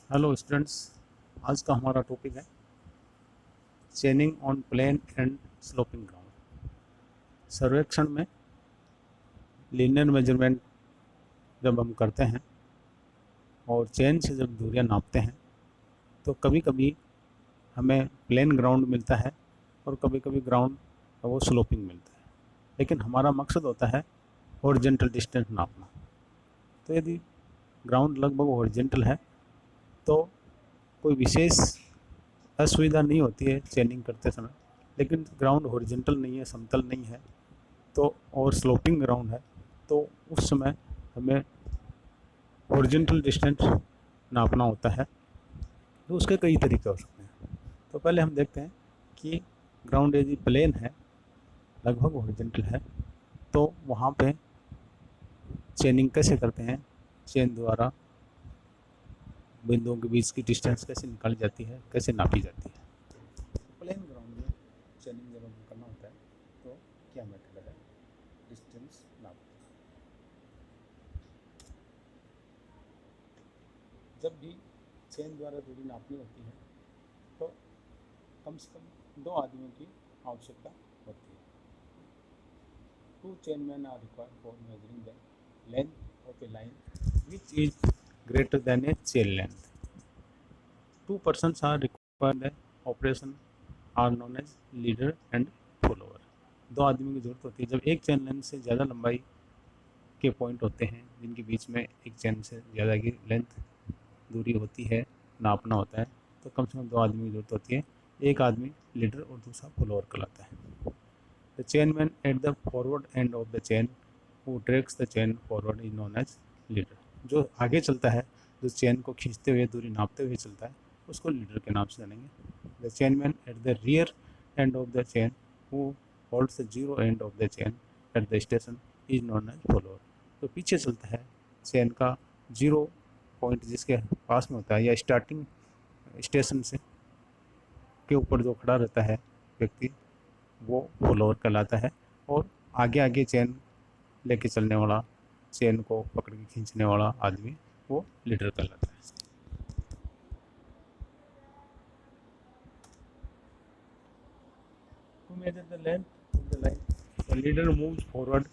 Hello students. आज का हमारा टॉपिक है chaining on plain and sloping ground. सर्वेक्षण में लीनियर मेजरमेंट जब हम करते हैं और चेन से जब दूरियां नापते हैं तो कभी कभी हमें प्लेन ग्राउंड मिलता है और कभी कभी ग्राउंड वो स्लोपिंग मिलता है, लेकिन हमारा मकसद होता है हॉरिजॉन्टल डिस्टेंस नापना। तो यदि ग्राउंड लगभग हॉरिजॉन्टल है तो कोई विशेष असुविधा नहीं होती है चेनिंग करते समय, लेकिन ग्राउंड हॉरिजॉन्टल नहीं है, समतल नहीं है तो और स्लोपिंग ग्राउंड है तो उस समय हमें हॉरिजॉन्टल डिस्टेंस नापना होता है। तो उसके कई तरीके हो सकते हैं। तो पहले हम देखते हैं कि ग्राउंड यदि प्लेन है, लगभग हॉरिजॉन्टल है, तो वहाँ पे चेनिंग कैसे करते हैं, चेन द्वारा बिंदुओं के बीच की डिस्टेंस कैसे निकाली जाती है, कैसे नापी जाती है। प्लेन ग्राउंड में चेनिंग जब हमें करना होता है तो क्या मेथड है डिस्टेंस नापते हैं। जब भी चेन द्वारा दूरी नापनी होती है तो कम से कम 2 आदमियों की आवश्यकता होती है। 2 chainmen are required for measuring the length of a line which is greater than a chain length. 2 persons are required. The operation are known as leader and follower. 2 आदमी की जरूरत होती है जब एक चेन लेंथ से ज़्यादा लंबाई के पॉइंट होते हैं जिनके बीच में एक चेन से ज़्यादा की लेंथ दूरी होती है, नापना होता है, तो कम से कम 2 आदमी की जरूरत होती है। एक आदमी लीडर और दूसरा फॉलोअर कहलाता है। The chainman at the forward end of the chain who tracks the chain forward is known as leader. जो आगे चलता है, जो चेन को खींचते हुए दूरी नापते हुए चलता है, उसको लीडर के नाम से जानेंगे। The chainman at the rear end of the chain who holds the zero end of the chain at the station is known as follower. तो पीछे चलता है, चेन का जीरो पॉइंट जिसके पास में होता है या स्टार्टिंग स्टेशन से के ऊपर जो खड़ा रहता है व्यक्ति, वो फॉलोअर कहलाता है। और आगे आगे चेन लेके चलने वाला, चेन को पकड़ के खींचने वाला आदमी, वो लीडर कहलाता है। To measure the length of the line, the leader moves forward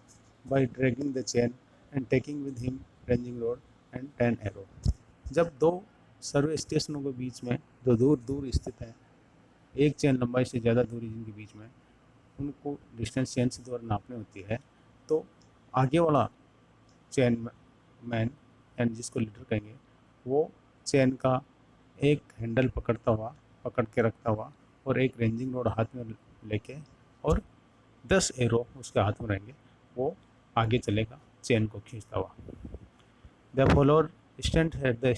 by dragging the chain and taking with him ranging rod and 10 arrow. जब 2 सर्वे स्टेशनों के बीच में जो दूर दूर स्थित है, एक चेन लंबाई से ज़्यादा दूरी जिनके बीच में, उनको डिस्टेंस चेन से द्वारा नापनी होती है, तो आगे वाला चेन मैन यानी जिसको लीडर कहेंगे, वो चेन का एक हैंडल पकड़ के रखता हुआ और एक रेंजिंग रोड हाथ में लेके और 10 एरो उसके हाथ में रहेंगे, वो आगे चलेगा चेन को खींचता हुआ। The follower stand at the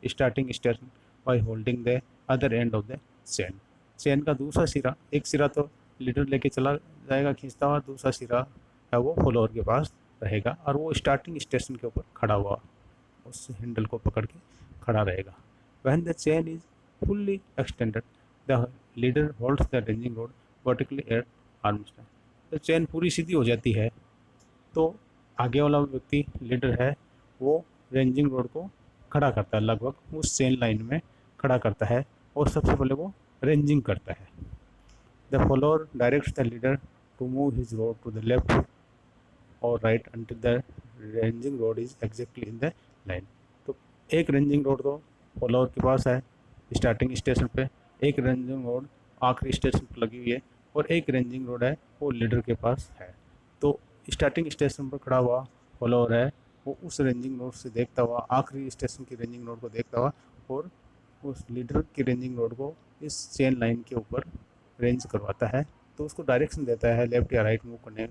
starting station by holding the other and of the chain. Chain का दूसरा सिरा, एक सिरा तो लीडर लेके चला जाएगा खींचता हुआ, दूसरा सिरा है वो फॉलोअर के पास रहेगा और वो स्टार्टिंग स्टेशन के ऊपर खड़ा हुआ उस हैंडल को पकड़ के खड़ा रहेगा। When the chain is fully extended, the leader holds the ranging rod vertically at arm's length. तो चेन पूरी सीधी हो जाती है तो आगे वाला व्यक्ति लीडर है, वो रेंजिंग रोड को खड़ा करता है, लगभग उस चेन लाइन में खड़ा करता है और सबसे पहले वो रेंजिंग करता है। The follower directs the leader to move his rod to the left और right until the ranging rod is exactly in the line. तो एक रेंजिंग रोड तो फॉलोअर के पास है स्टार्टिंग स्टेशन पे, एक रेंजिंग रोड आखिरी स्टेशन पर लगी हुई है और एक रेंजिंग रोड है वो लीडर के पास है। तो स्टार्टिंग स्टेशन पर खड़ा हुआ फॉलोअर है, वो उस रेंजिंग रोड से देखता हुआ, आखिरी स्टेशन की रेंजिंग रोड को देखता हुआ और उस लीडर की रेंजिंग रोड को इस चेन लाइन के ऊपर रेंज करवाता है। तो उसको डायरेक्शन देता है लेफ्ट या राइट मूव करने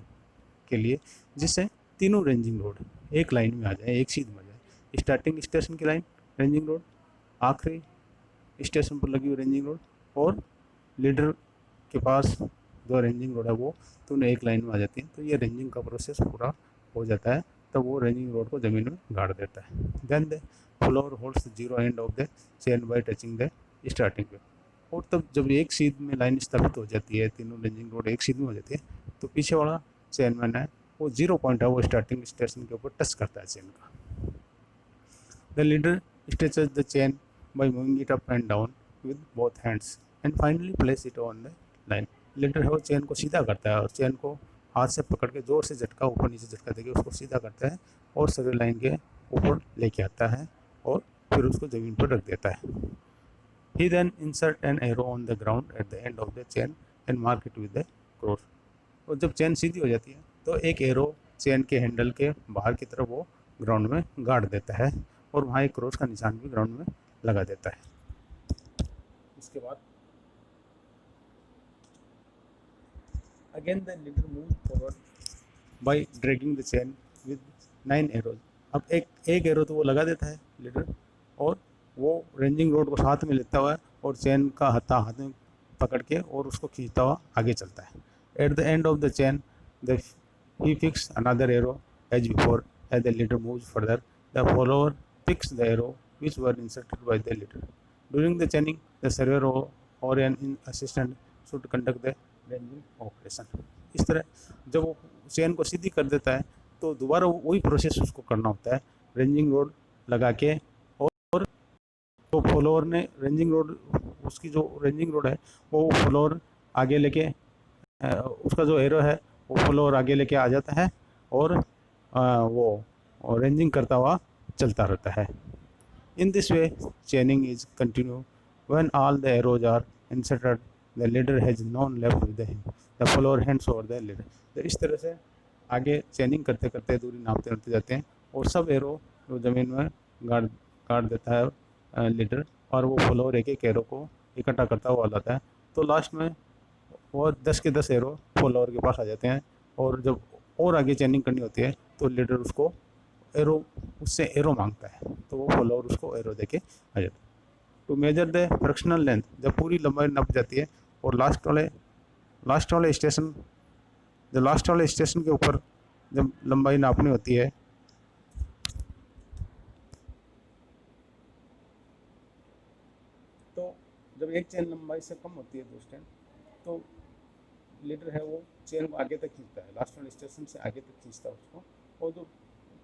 के लिए, जिससे तीनों रेंजिंग रोड एक लाइन में आ जाए, एक सीध में आ जाए। स्टार्टिंग स्टेशन की लाइन रेंजिंग रोड, आखिरी स्टेशन पर लगी हुई रेंजिंग रोड और लीडर के पास जो रेंजिंग रोड है वो दोनों एक लाइन में आ जाती हैं। तो ये रेंजिंग का प्रोसेस पूरा हो जाता है, तब वो रेंजिंग रोड को ज़मीन में गाड़ देता है। Then the follower holds the zero end of the chain by touching the starting peg. और तब जब एक सीध में लाइन स्थापित हो जाती है, तीनों रेंजिंग रोड एक सीध में हो जाती है, तो पीछे वाला चेन मैन है वो जीरो पॉइंट है वो स्टार्टिंग स्टेशन के ऊपर टच करता है चेन का। The leader stretches the chain by moving it up and down with both hands and finally place it on the line. Leader है वो चेन को सीधा करता है और चेन को हाथ से पकड़ के जोर से झटका ऊपर नीचे झटका देके उसको सीधा करता है और सर्वे लाइन के ऊपर लेके आता है और फिर उसको ज़मीन पर रख देता है. He then insert an arrow on the ground at the end of the chain and mark it with the cross. और जब चेन सीधी हो जाती है तो एक एरो चेन के हैंडल के बाहर की तरफ वो ग्राउंड में गाड़ देता है और वहाँ एक क्रॉस का निशान भी ग्राउंड में लगा देता है. इसके बाद again the leader move forward bye dragging the chain with 9 arrows. अब एक एरो तो वो लगा देता है लीडर और वो रेंजिंग रोड को साथ में लेता हुआ और चेन का हत्था हाथ में पकड़ के और उसको खींचता हुआ आगे चलता है. At the end of the chain he fixed another arrow as before. As the leader moves further, the follower picks the arrow which were inserted by the leader. During the chaining, the surveyor or an assistant should conduct the ranging operation. इस तरह जब वो chain को सीधी कर देता है तो दोबारा वही प्रोसेस उसको करना होता है रेंजिंग रोड लगा के. और तो फॉलोअर ने रेंजिंग रोड उसकी जो रेंजिंग रोड है वो फॉलोअर आगे लेके उसका जो एरो है वो फॉलोअर आगे लेके आ जाता है और वो रेंजिंग करता हुआ चलता रहता है. In this way chaining is continue when all the arrows are inserted the leader has none left with him the follower hands over the leader. तो इस तरह से आगे चेनिंग करते करते दूरी नापते जाते हैं और सब एरो जो ज़मीन में गाड़ देता है लीडर और वो फॉलोअर एक एरो को इकट्ठा करता हुआ लाता है. तो लास्ट में वो 10 के 10 एरो फॉलोअर के पास आ जाते हैं और जब और आगे चेनिंग करनी होती है तो लीडर उसको उससे एरो मांगता है तो वो फॉलोअर उसको एरो देके आ जाता है. To measure the fractional length, जब पूरी लंबाई नप जाती है और लास्ट वाले स्टेशन के ऊपर जब लंबाई नापनी होती है तो जब एक चेन लंबाई से कम होती है दोस्तों तो लीडर है वो चेन को आगे तक खींचता है, लास्ट वाले स्टेशन से आगे तक खींचता है उसको. और जो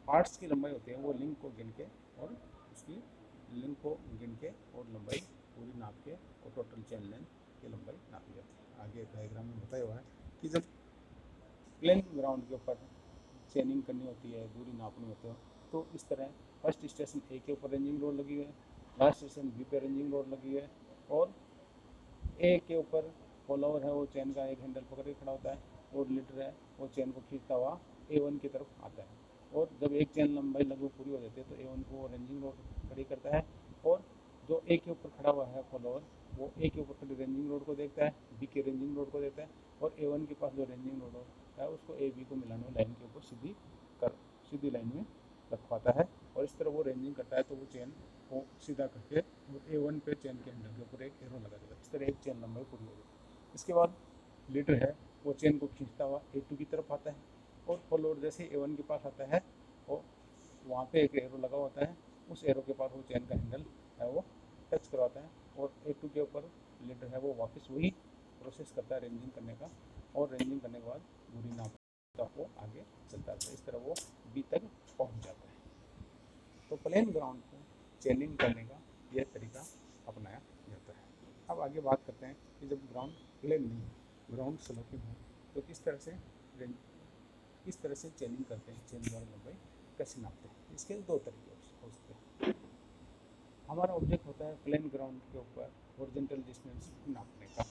पार्ट्स की लंबाई होती है वो लिंक को गिन के और उसकी लिंक को गिन के और लंबाई पूरी नाप के और टोटल चेन लेंथ की लंबाई नापी जाती है. आगे डायग्राम में बताया हुआ है कि जब प्लेन ग्राउंड के ऊपर चेनिंग करनी होती है, दूरी नापनी होती है, तो इस तरह फर्स्ट स्टेशन ए के ऊपर रेंजिंग रोड लगी है, लास्ट स्टेशन बी पे रेंजिंग रोड लगी है और ए के ऊपर फॉलोअर है वो चेन का एक हैंडल पकड़ के खड़ा होता है और लीडर है वो चेन को खींचता हुआ A1 की तरफ आता है. और जब एक चेन लंबाई लगभग पूरी हो जाती है तो A1 को रेंजिंग रोड खड़ी करता है और जो ए के ऊपर खड़ा हुआ है फॉलोअर वो ए के ऊपर खड़ी रेंजिंग रोड को देखता है, बी के रेंजिंग रोड को देखता है और A1 के पास जो रेंजिंग रोड है उसको ए बी को मिलाने लाइन के ऊपर सीधी लाइन में रखवाता है और इस तरह वो रेंजिंग करता है तो वो चेन को सीधा करके A1 पे चेन के हैंडल के ऊपर एक एरो लगा देता है. इस तरह एक चेन लंबाई पूरी हो जाती है. इसके बाद लीडर है वो चेन को खींचता हुआ A2 की तरफ आता है और फॉलोअर जैसे A1 के पास आता है और वहाँ पे एक एरो लगा होता है, उस एरो के पास वो चेन का हैंडल है वो टच करवाता है और A2 के ऊपर लीडर है वो वापस वही प्रोसेस करता है रेंजिंग करने का और रेंजिंग करने के बाद दूरी नापता वो आगे चलता है. इस तरह वो B तक पहुँच जाता है. तो प्लेन ग्राउंड को चेनिंग करने का यह तरीका अपनाया जाता है. अब आगे बात करते हैं कि जब ग्राउंड प्लेन नहीं है, ग्राउंड स्लोपिंग है, तो किस तरह से चेनिंग करते हैं, चेन द्वारा लंबाई कैसे नापते हैं. इसके दो तरीके हो सकते हैं. हमारा ऑब्जेक्ट होता है प्लेन ग्राउंड के ऊपर हॉरिजॉन्टल डिस्टेंस नापने का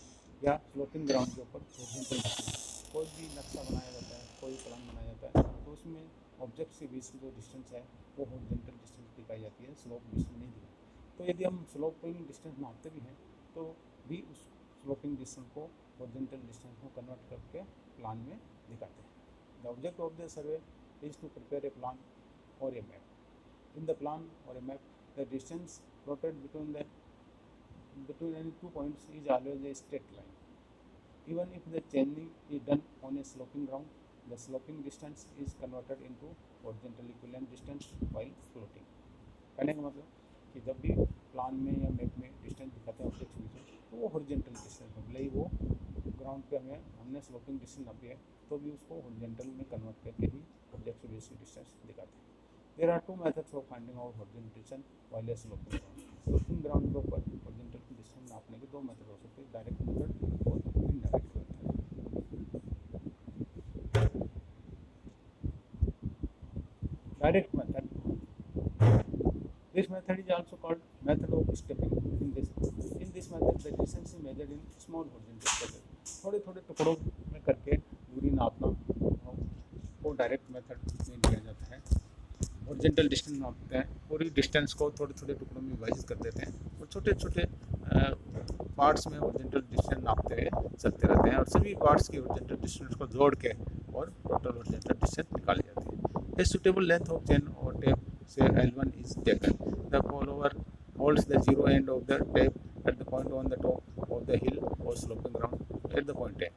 या स्लोपिंग ग्राउंड के ऊपर हॉरिजॉन्टल डिस्टेंस. कोई भी नक्शा बनाया जाता है, कोई प्लान बनाया जाता है तो उसमें ऑब्जेक्ट के बीच में जो डिस्टेंस है वो हॉरिजॉन्टल डिस्टेंस दिखाई जाती है, स्लोप डिस्टेंस नहीं दिखाई. तो यदि हम स्लोपिंग डिस्टेंस नापते भी हैं तो भी उस स्लोपिंग डिस्टेंस को हॉरिजॉन्टल डिस्टेंस में कन्वर्ट करके प्लान में दिखाते हैं. The object of the survey is to prepare a plan और a map. In the plan और a map the distance plotted between any 2 points is always a straight line. Even if the chaining is done on a sloping ground, the sloping distance is converted into horizontal equivalent distance while floating. कहने का मतलब कि जब भी plan में या map में distance दिखाते हैं ऑब्जेक्ट के बीच तो वो हॉरिजॉन्टल डिस्टेंस में भले ही वो ग्राउंड पे हमने स्लोपिंग डिस्टेंस नापी है तो भी उसको हॉरिजॉन्टल में कन्वर्ट करके ही ऑब्जेक्ट के बीच की डिस्टेंस दिखाते हैं. There are two methods of finding out horizontal distance while a sloping ground. Sloping ground के ऊपर हॉरिजॉन्टल डिस्टेंस नापने के दो मेथड हो सकते हैं, डायरेक्ट मेथड और indirect method. Direct method, this method is also called method of stepping. In this method the distance is measured in small horizontal steps, थोड़े थोड़े टुकड़ों में करके दूरी नापना को डायरेक्ट मेथड में लिया जाता है। हॉरिजॉन्टल डिस्टेंस नापते हैं, पूरी डिस्टेंस को थोड़े थोड़े टुकड़ों में विभाजित कर देते हैं और छोटे छोटे पार्ट्स में हॉरिजॉन्टल डिस्टेंस नापते हुए चलते रहते हैं और सभी पार्ट्स की हॉरिजॉन्टल डिस्टेंस को जोड़ के और टोटल हॉरिजॉन्टल डिस्टेंस निकाली जाती है। A suitable length of chain और टेप से L1 is taken. The follower holds the zero end of the tape at the point on the top of the hill or sloping ground at the point A.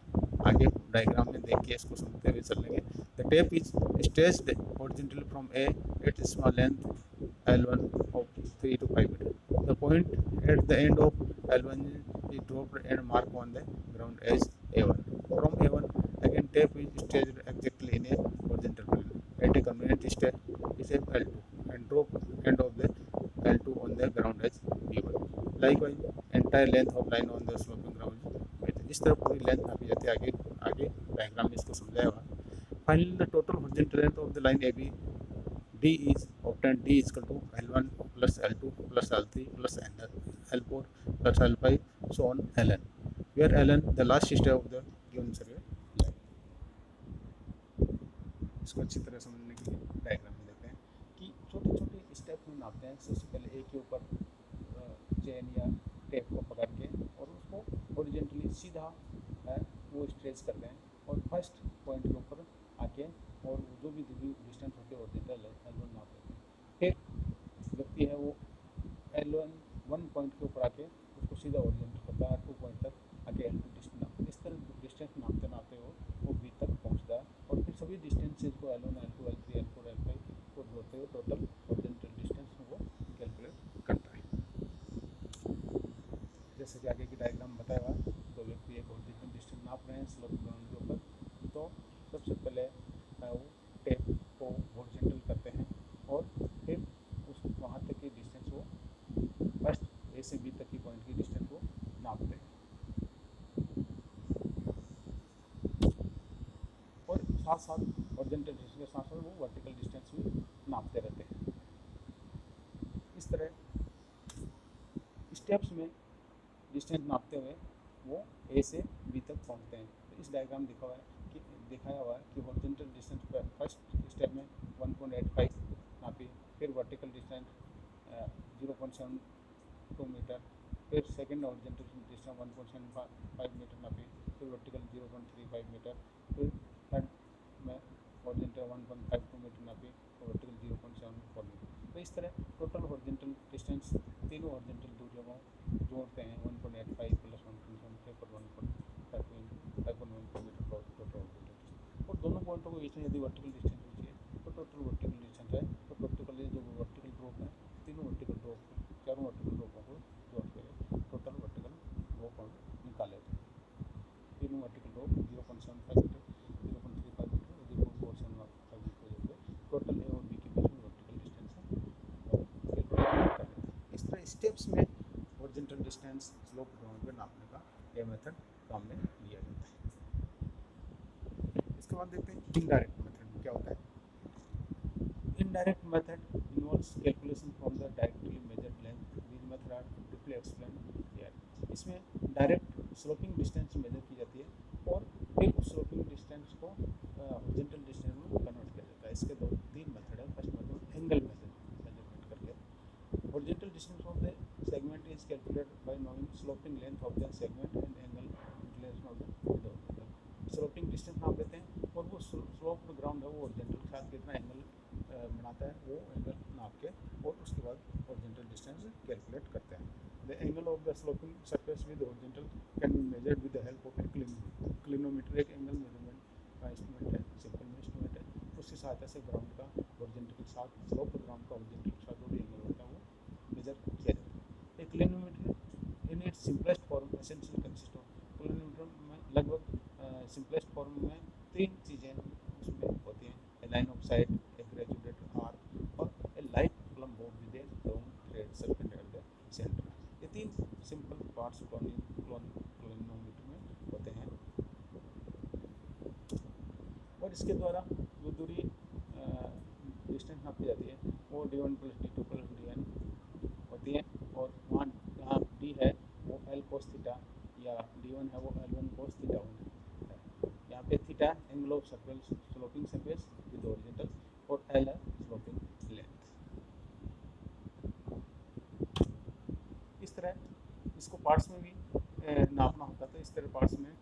आगे diagram में देख के इसको समझते हुए चलेंगे। The tape is stretched horizontally from A at small length L1 of 3 to 5 meter. The point at the end of L1 is dropped and marked on the ground as A1. From A1, again tape is stretched exactly in a horizontal plane at a convenient step is a L2 and drop end of the L2 on the ground as B1. Likewise, entire length of line on the sloping ground with इस तरह पूरी length नापी जाती है। आगे आगे diagram में इसको समझाया हुआ। Finally, the total horizontal length of the line AB D is obtained. D is equal to L1 plus L2 plus L3 plus L4 plus L5 so on Ln, where Ln the last step of the given survey line. इसको अच्छी तरह समझने के लिए diagram में देखते हैं कि छोटे छोटे स्टेप में नापते हैं। सबसे पहले एक के ऊपर चेन या टेप को पकड़ के और उसको हॉरिजॉन्टली सीधा वो स्ट्रेच करते हैं और फर्स्ट पॉइंट के ऊपर आके और जो भी दूरी डिस्टेंस होती है हॉरिजॉन्टल L1 नाप लेते हैं। फिर व्यक्ति है वो L1 पॉइंट के ऊपर आके उसको सीधा हॉरिजॉन्टल करता है 2 पॉइंट तक आके L2 डिस्टेंस नापते हैं। इस तरह डिस्टेंस नापते नापते वो B तक पहुँचता है और फिर सभी डिस्टेंसेज को L1 L2 L3 L4 L5 को जोड़ते हुए टोटल हॉरिजॉन्टल डिस्टेंस वो कैलकुलेट करता है। जैसे कि आगे की डायग्राम बताया हुआ, तो व्यक्ति एक हॉरिजॉन्टल डिस्टेंस नाप रहे हैं स्लोप ग्राउंड के ऊपर, तो सबसे पहले वो टेप को हॉरिजॉन्टल करते हैं और फिर उस वहाँ तक की डिस्टेंस वो फर्स्ट ए से बी तक की पॉइंट की डिस्टेंस वो नापते हैं और साथ साथ हॉरिजॉन्टल डिस्टेंस के साथ साथ वो वर्टिकल डिस्टेंस भी नापते रहते हैं। इस तरह स्टेप्स में डिस्टेंस नापते हुए वो ए से बी तक पहुंचते हैं। तो इस डायग्राम दिखाया हुआ है कि हॉरिजॉन्टल डिस्टेंस पर फर्स्ट स्टेप में 1.85 नापी, फिर वर्टिकल डिस्टेंस 0.72 मीटर, फिर सेकंड हॉरिजॉन्टल डिस्टेंस 1.75 मीटर नापी, फिर वर्टिकल 0.35 मीटर, फिर थर्ड में हॉरिजॉन्टल 1.52 मीटर नापी और वर्टिकल 0.74 मीटर। तो इस तरह टोटल हॉरिजॉन्टल डिस्टेंस तीनों हॉरिजॉन्टल दूरियों को जोड़ते हैं 1.85 प्लस 1.75 पर 1.5 मीटर टोटल हॉरिजॉन्टल। और दोनों पॉइंटों के बीच में यदि वर्टिकल डिस्टेंस पूछी है तो टोटल वर्टिकल डिस्टेंस है, तो टोटल जो वर्टिकल ड्रॉप है तीनों वर्टिकल ड्रॉप चारों वर्टिकल ड्रॉपों को जोड़ के टोटल वर्टिकल ड्रॉप निकाले थे। तीनों वर्टिकल ड्रॉप 0.75 मीटर 0.35 मीटर और 0.475 मीटर जो है टोटल ए और बी के बीच में वर्टिकल डिस्टेंस है कैलकुलेट कर लेते हैं। इस तरह स्टेप्स में हॉरिजॉन्टल डिस्टेंस स्लोप ग्राउंड पे नापने का ये मेथड काम में लिया जाता है। इसके बाद देखते हैं इनडायरेक्ट मेथड में क्या होता है। Indirect method involves calculation from the directly measured length. These methods are briefly explained here. इसमें डायरेक्ट स्लोपिंग डिस्टेंस मेजर की जाती है और फिर उस स्लोपिंग डिस्टेंस को हॉरिजॉन्टल डिस्टेंस में कन्वर्ट किया जाता है। इसके दो तीन मेथड है। फर्स्ट मेथड एंगल मेजरमेंट करके horizontal distance of the segment is calculated by knowing sloping length of the segment and angle inclination of the sloping distance नाप लेते हैं और वो स्लोप ग्राउंड है वो हॉरिजॉन्टल के साथ कितना एंगल बनाता है वो एंगल नाप के और उसके बाद हॉरिजॉन्टल डिस्टेंस कैलकुलेट करते हैं। The angle of the sloping surface with horizontal can be measured with the help of A clinometer. एक एंगल मेजरमेंट का इंस्ट्रूमेंट है, सिंपल में इंस्ट्रूमेंट है। उसकी सहायता से ग्राउंड का हॉरिजॉन्टल के साथ स्लोप ग्राउंड का हॉरिजॉन्टल के साथ जो भी एंगल होता है वो मेजर किया जाता है। एक clinometer in its simplest form essential consist of clinometer में लगभग सिंपलेस्ट फॉर्म में तीन चीज़ें उसमें होती हैं। A line of sight, a graduated arc और a light plumb bob with a long thread suspended at the centre. ये तीन सिंपल पार्ट्स क्लिनोमीटर में होते हैं और इसके द्वारा जो दूरी डिस्टेंस नापी जाती है वो d1 plus d2 plus dn होती है। और वहाँ जहाँ d है वो l cos थीटा या d1 है वो l1 cos थीटा 1 है। यहाँ पे theta angle of surface sloping surface with horizontal और l है स्लोपिंग लेंथ। इस तरह इसको पार्ट्स में भी नापना होता है। तो इस तरह पार्ट्स में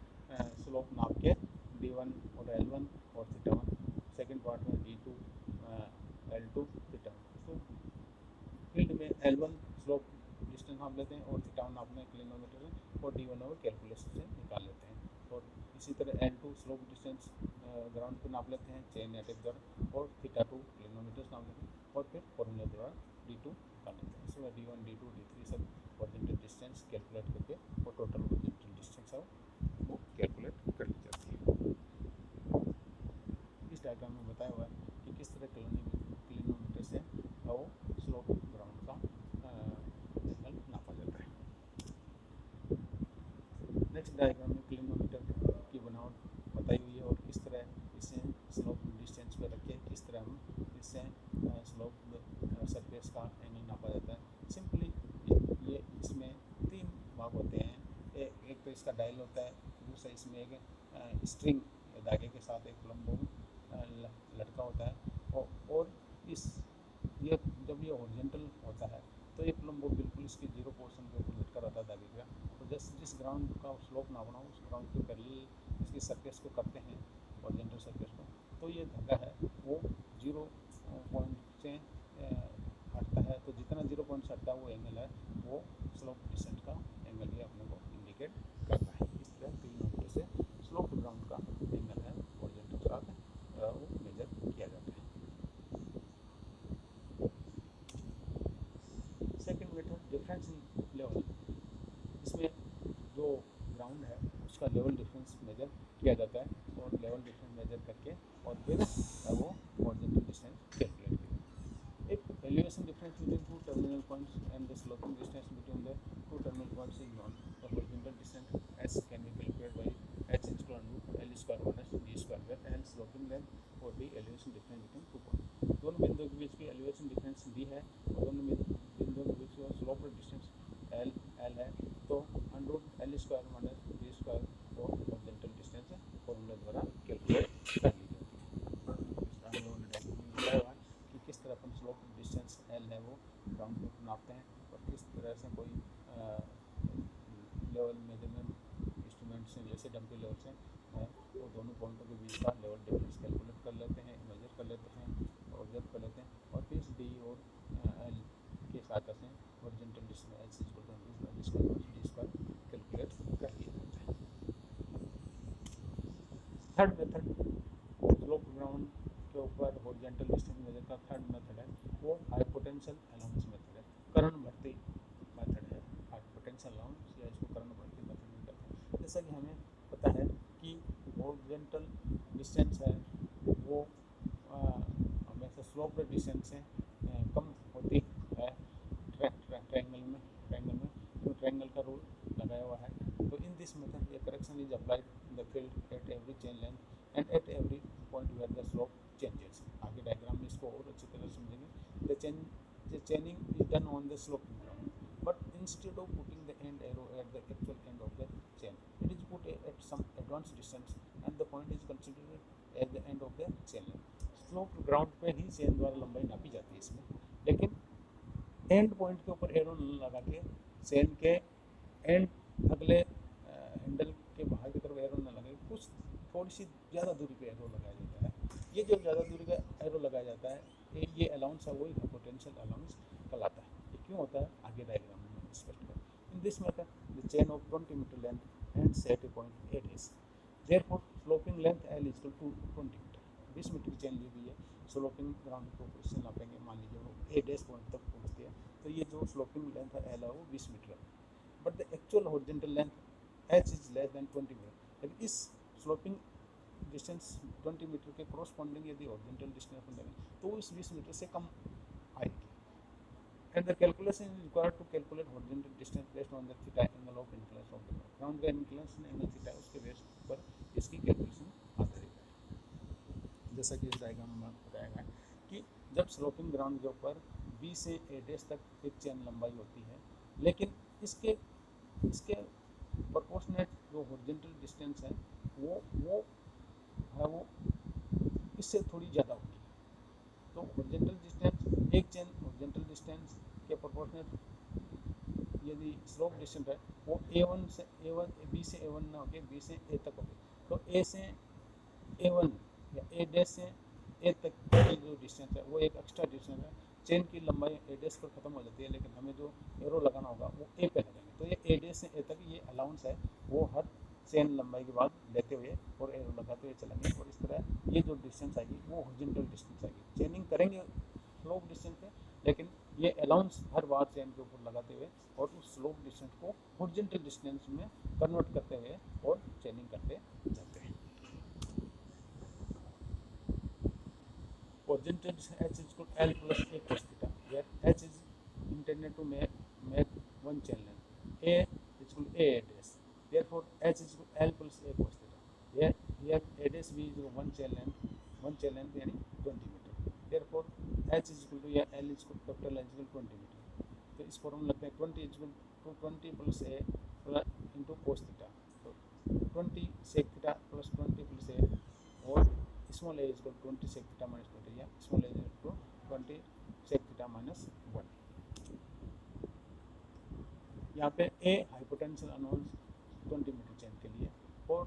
स्लोप नाप के d1 और l1 और थीटा 1, सेकेंड पार्ट में d2 l2 थीटा 1। तो फील्ड में l1 स्लोप डिस्टेंस नाप लेते हैं और थीटा 1 नापने क्लिनोमीटर से और d1 और कैलकुलेशन से निकाल लेते हैं। और इसी तरह l2 स्लोप डिस्टेंस ग्राउंड पे नाप लेते हैं चेन या टेप द्वारा और थीटा 2 क्लिनोमीटर नाप लेते हैं और फिर फॉर्मूला द्वारा d2 निकाल लेते हैं। इसमें d1 d2 d3 सब हॉरिजॉन्टल डिस्टेंस कैलकुलेट करके और टोटल हॉरिजॉन्टल डिस्टेंस है वो कैलकुलेट कर ली जाती है। इस डायग्राम में बताया हुआ है कि किस तरह क्लिनोमीटर से वो स्लोप ग्राउंड का एंगल नापा जाता है। नेक्स्ट डायग्राम में क्लिनोमीटर की बनावट बताई हुई है और किस तरह इसे स्लोप डिस्टेंस पे रख के किस तरह हम इससे स्लोप सरफेस का एंगल नापा जाता है। सिंपली ये इसमें तीन भाग होते हैं। एक तो इसका डायल होता है, दूसरा इसमें एक स्ट्रिंग धागे के साथ एक लंबों लटका होता है और इस ये जब ये हॉरिजॉन्टल होता है तो ये प्लम्बो बिल्कुल इसके जीरो पोर्शन के ऊपर लटका रहता है धागे का। तो जिस ग्राउंड का स्लोप नापना हो उस ग्राउंड के पैरेलल इसकी सरफेस को करते हैं हॉरिजॉन्टल सरफेस को, तो ये धागा है वो जीरो पॉइंट से हटता है। तो जितना जीरो पॉइंट से हटता है वो एंगल है वो स्लोप डिसेंट का एंगल ही अपने को इंडिकेट करता है। इस तरह क्लिनोमीटर से स्लोप ग्राउंड का एंगल है हॉरिजॉन्टल का वो मेजर किया जाता है। Second method difference in level. इसमें जो ग्राउंड है उसका लेवल डिफरेंस मेजर किया जाता है और लेवल डिफरेंस मेजर करके और फिर वो हॉरिजॉन्टल डिस्टेंस कैलकुलेट किया। If elevation difference between two terminal points and the sloping distance between the two terminal points is known, the horizontal distance S can be calculated by h is equal to L square minus D square, where L sloping length और D elevation difference between two points। दोनों बिंदुओं के बीच की elevation difference D है और दोनों बिंदुओं के बीच का slope distance L है। तो √ L square minus D square वो horizontal distance फॉर्मूला द्वारा कैलकुलेट कर ली जाती है। कि किस तरह अपन स्लोप डिस्टेंस L है वो ग्राउंड पे नापते हैं और किस तरह से कोई लेवल मेजरमेंट इंस्ट्रूमेंट से जैसे डंपी लेवल से वो दोनों पॉइंटों के बीच का लेवल डिफरेंस कैलकुलेट कर लेते हैं, मेजर कर लेते हैं, ऑब्जर्व कर लेते हैं और फिर D और L के सहायता से horizontal distance H = D square calculate कर लिया जाता है। थर्ड मेथड स्लोप ग्राउंड के ऊपर हॉरिजॉन्टल डिस्टेंस मेजर का थर्ड मेथड है वो हाई पोटेंशियल अलाउंस मेथड है, कर्ण भर्ती मेथड है। हाई पोटेंशियल अलाउंस या इसको कर्ण भर्ती मेथड में कहते हैं। जैसा कि हमें पता है कि हॉरिजॉन्टल डिस्टेंस है वो हमेशा स्लोप डिस्टेंस से कम होती है ट्रायंगल का रूल लगाया हुआ है। तो in this method the correction is applied in the field at every chain length and at every point where the slope changes. आगे डायग्राम में इसको और अच्छी तरह समझेंगे। The chaining is done on the sloping ground but instead of putting the end arrow at the actual end of the chain, it is put at some advanced distance and the point is considered at the end of the chain length। Slope ground पे ही chain द्वारा लंबाई नापी जाती है इसमें, लेकिन and point के ऊपर एरो लगा के चेन के एंड अगले हैंडल के बाहर की तरफ एरो न लगे, कुछ थोड़ी सी ज़्यादा दूरी पे एरो लगाया जाता है। ये जो ज़्यादा दूरी का एरो लगाया जाता है ये अलाउंस है वही पोटेंशियल अलाउंस कहलाता है। ये क्यों होता है आगे डायग्राम में स्पष्ट कर। In this method the chain of 20 metre length and set a point A dash, therefore sloping length L = 20 metre. 20 metre की चेन ली हुई है, स्लोपिंग ग्राउंड के ऊपर इससे नापेंगे, मान लीजिए वो ए डैश पॉइंट तक पहुँचती है, तो ये जो स्लोपिंग लेंथ है L है वो 20 मीटर है। But the actual horizontal length H is less than 20 metre. लेकिन इस स्लोपिंग डिस्टेंस 20 मीटर के कॉरस्पॉन्डिंग यदि हॉरिजॉन्टल डिस्टेंस अपन लेंगे तो इस 20 मीटर से कम आएगी। and the calculation is required to calculate horizontal distance based on the theta angle of inclination of the ground. Ground का इंक्लिनेशन एंगल थीटा है, उसके बेस पर इसकी कैलकुलेशन आधारित है। जैसा कि इस डायग्राम में बताया गया है कि जब स्लोपिंग ग्राउंड के ऊपर बी से ए डैश तक एक चेन लंबाई होती है, लेकिन इसके इसके प्रोपोर्शनेट जो हॉरिजॉन्टल डिस्टेंस है वो इससे थोड़ी ज़्यादा होती है। तो हॉरिजॉन्टल डिस्टेंस, एक चेन हॉरिजॉन्टल डिस्टेंस के प्रोपोर्शनेट यदि स्लोप डिस्टेंस है वो A1 से A1 B से A1 ना होके B से A तक होगी, तो A से A1 या A डैश से A तक की जो डिस्टेंस है वो एक एक्स्ट्रा डिस्टेंस है। चेन की लंबाई A डैश पर ख़त्म हो जाती है, लेकिन हमें जो एरो लगाना होगा वो A पे लगाएंगे, तो ये A डैश से A तक ये अलाउंस है, वो हर चेन लंबाई के बाद लेते हुए और एरो लगाते हुए चलेंगे, और इस तरह ये जो डिस्टेंस आएगी वो हॉरिजॉन्टल डिस्टेंस आएगी। चेनिंग करेंगे स्लोप डिस्टेंस पे, लेकिन ये अलाउंस हर बार चेन के ऊपर लगाते हुए और उस स्लोप डिस्टेंस को हॉरिजॉन्टल डिस्टेंस में कन्वर्ट करते हुए और चेनिंग करते जाते हैं। Horizontal H is equal to L plus A cos theta, where H is intended to make one chain length. A is equal to A dash. Therefore, H is equal to L plus A cos theta. Here A dash B is one chain length यानी 20 metre. Therefore, H is equal to या L is equal to capital L is equal to 20 metre. तो इस formula लगता है 20 is equal to 20 plus A into cos theta. So 20 sec theta plus 20 plus A, और small a is equal 20 sec theta minus 20 या small a is equal 20 sec theta minus 1। यहाँ पे a hypotenusal allowance 20 metre chain के लिए, और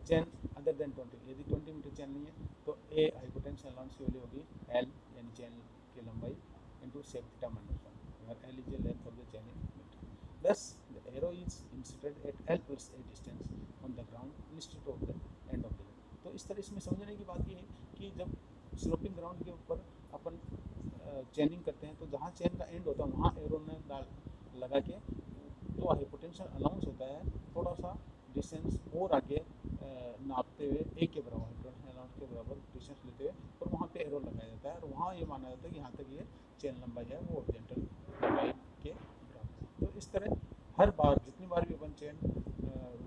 chain other than 20, यदि 20 metre chain नहीं है तो ए हाइपोटेंशियल अनाउंस की वैल्यू होगी एल यानी चेन की लंबाई into sec theta minus 1, where L is the length of the chain in metre. Thus, the arrow is inserted at L plus A distance on the ground instead of the end of the line. तो इस तरह इसमें समझने की बात ये है कि जब स्लोपिंग ग्राउंड के ऊपर अपन चेनिंग करते हैं तो जहाँ चेन का एंड होता है वहाँ एरो ने लगा के तो हाइपोटेंशियल अलाउंस होता है थोड़ा सा डिस्टेंस और आगे नापते हुए एक के बराबर हाइपोटेंशियल अलाउंस के बराबर डिस्टेंस लेते हुए और वहाँ पे एरो लगाया जाता है, और वहाँ ये माना जाता है कि यहाँ तक ये चेन लंबाई है वो ओरिजेंटल लंबाई के बराबर। तो इस तरह हर बार जितनी बार भी अपन चेन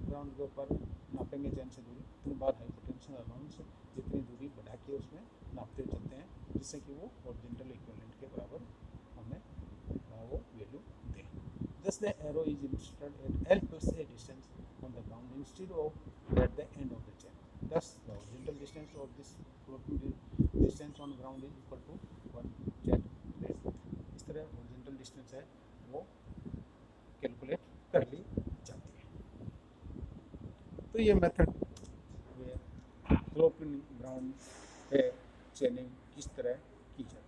ग्राउंड के ऊपर नापेंगे चेन से दूरी, उतनी बार हाइपोटेंशियल अलाउंस जितनी दूरी बढ़ा के उसमें नापते हुए चलते हैं, जिससे कि वो ओरिजेंटल इक्विवेलेंट के बराबर हमें वो value they. Thus the arrow is inserted at L plus A distance on the ground instead of at the end of the chain. Thus the horizontal distance of this floating distance on ground is equal to 1 chain length. इस तरह horizontal distance है वो calculate कर ली जाती है। तो ये method sloping ground पे चेनिंग किस तरह की जाती है।